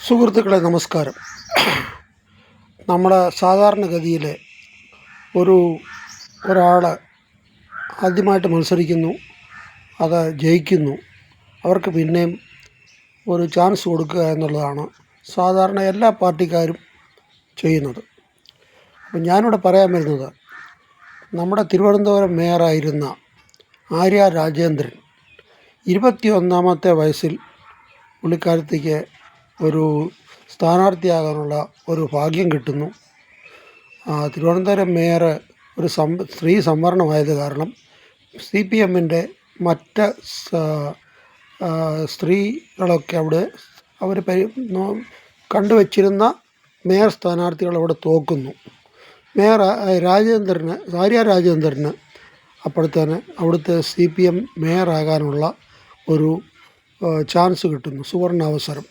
സുഹൃത്തുക്കളെ നമസ്കാരം. നമ്മുടെ സാധാരണഗതിയിൽ ഒരാൾ ആദ്യമായിട്ട് മത്സരിക്കുന്നു, അത് ജയിക്കുന്നു, അവർക്ക് പിന്നെയും ഒരു ചാൻസ് കൊടുക്കുക എന്നുള്ളതാണ് സാധാരണ എല്ലാ പാർട്ടിക്കാരും ചെയ്യുന്നത്. അപ്പം ഞാനിവിടെ പറയാൻ വരുന്നത്, നമ്മുടെ തിരുവനന്തപുരം മേയറായിരുന്ന ആര്യ രാജേന്ദ്രൻ 21-ാമത്തെ വയസ്സിൽ പുള്ളിക്കാരത്തേക്ക് ഒരു സ്ഥാനാർത്ഥിയാകാനുള്ള ഒരു ഭാഗ്യം കിട്ടുന്നു. തിരുവനന്തപുരം മേയർ ഒരു സ്ത്രീ സംവരണമായത് കാരണം CPMൻ്റെ മറ്റ് സ്ത്രീകളൊക്കെ അവിടെ അവർ കണ്ടുവച്ചിരുന്ന മേയർ സ്ഥാനാർത്ഥികൾ അവിടെ തോക്കുന്നു. മേയർ ആര്യ രാജേന്ദ്രന് അപ്പോഴത്തേന് അവിടുത്തെ CPM മേയറാകാനുള്ള ഒരു ചാൻസ് കിട്ടുന്നു, സുവർണാവസരം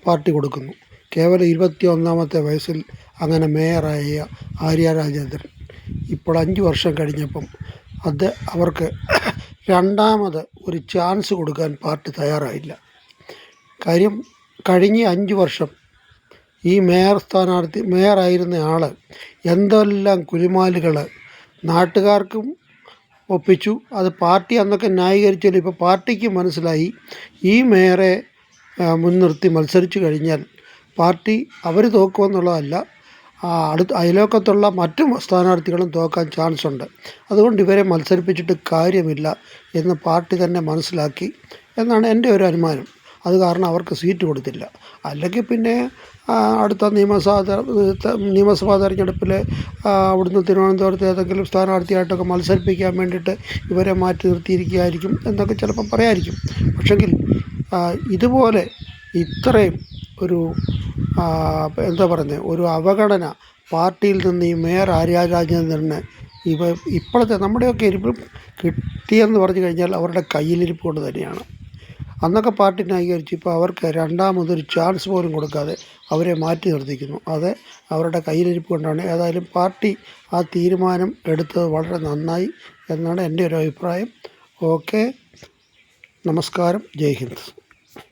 പാർട്ടി കൊടുക്കുന്നു. കേവലം 21-ാമത്തെ വയസ്സിൽ അങ്ങനെ മേയറായ ആര്യ രാജേന്ദ്രൻ ഇപ്പോൾ 5 വർഷം കഴിഞ്ഞപ്പം അവർക്ക് രണ്ടാമത് ഒരു ചാൻസ് കൊടുക്കാൻ പാർട്ടി തയ്യാറായില്ല. കാര്യം, കഴിഞ്ഞ 5 വർഷം ഈ മേയറായിരുന്ന ആൾ എന്തെല്ലാം കുലുമാലുകൾ നാട്ടുകാർക്കും ഒപ്പിച്ചു. അത് പാർട്ടി അന്നൊക്കെ ന്യായീകരിച്ചാലും ഇപ്പോൾ പാർട്ടിക്ക് മനസ്സിലായി ഈ മേയറെ മുൻനിർത്തി മത്സരിച്ചു കഴിഞ്ഞാൽ പാർട്ടി അവർ തോക്കുമെന്നുള്ളതല്ല, അയൽവക്കത്തുള്ള മറ്റു സ്ഥാനാർത്ഥികളും തോക്കാൻ ചാൻസ് ഉണ്ട്. അതുകൊണ്ട് ഇവരെ മത്സരിപ്പിച്ചിട്ട് കാര്യമില്ല എന്ന് പാർട്ടി തന്നെ മനസ്സിലാക്കി എന്നാണ് എൻ്റെ ഒരു അനുമാനം. അത് കാരണം അവർക്ക് സീറ്റ് കൊടുത്തില്ല. അല്ലെങ്കിൽ പിന്നെ അടുത്ത നിയമസഭാ തെരഞ്ഞെടുപ്പിൽ അവിടുന്ന് തിരുവനന്തപുരത്ത് ഏതെങ്കിലും സ്ഥാനാർത്ഥിയായിട്ടൊക്കെ മത്സരിപ്പിക്കാൻ വേണ്ടിയിട്ട് ഇവരെ മാറ്റി നിർത്തിയിരിക്കുകയായിരിക്കും എന്നൊക്കെ ചിലപ്പം പറയാമായിരിക്കും. പക്ഷെങ്കിൽ ഇതുപോലെ ഇത്രയും ഒരു ഒരു അവഗണന പാർട്ടിയിൽ നിന്ന് ഈ മേയർ ആര്യ രാജേന്ദ്രന് ഇപ്പോഴത്തെ നമ്മുടെയൊക്കെ ഇരിപ്പും കിട്ടിയെന്ന് പറഞ്ഞു കഴിഞ്ഞാൽ അവരുടെ കയ്യിലിരിപ്പ് കൊണ്ട് തന്നെയാണ്. അന്നൊക്കെ പാർട്ടി ന്യായീകരിച്ച് ഇപ്പോൾ അവർക്ക് രണ്ടാമതൊരു ചാൻസ് പോലും കൊടുക്കാതെ അവരെ മാറ്റി നിർത്തിക്കുന്നു. അത് അവരുടെ കയ്യിലിരിപ്പ് കൊണ്ടാണ്. ഏതായാലും പാർട്ടി ആ തീരുമാനം എടുത്തത് വളരെ നന്നായി എന്നാണ് എൻ്റെ ഒരു അഭിപ്രായം. ഓക്കെ, നമസ്കാരം, ജയ് ഹിന്ദ്.